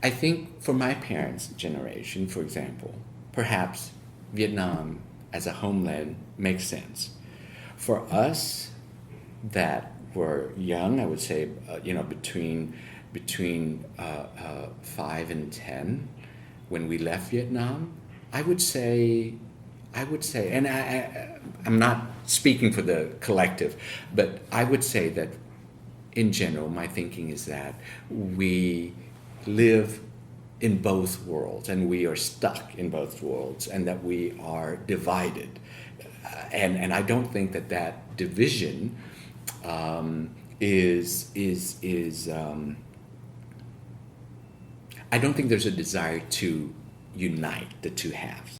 I think for my parents' generation, for example, perhaps Vietnam as a homeland makes sense. For us that were young, I would say, between 5 and 10, when we left Vietnam, I would say, and I'm not speaking for the collective, but I would say that in general, my thinking is that we live in both worlds and we are stuck in both worlds and that we are divided. And I don't think that that division is I don't think there's a desire to unite the two halves.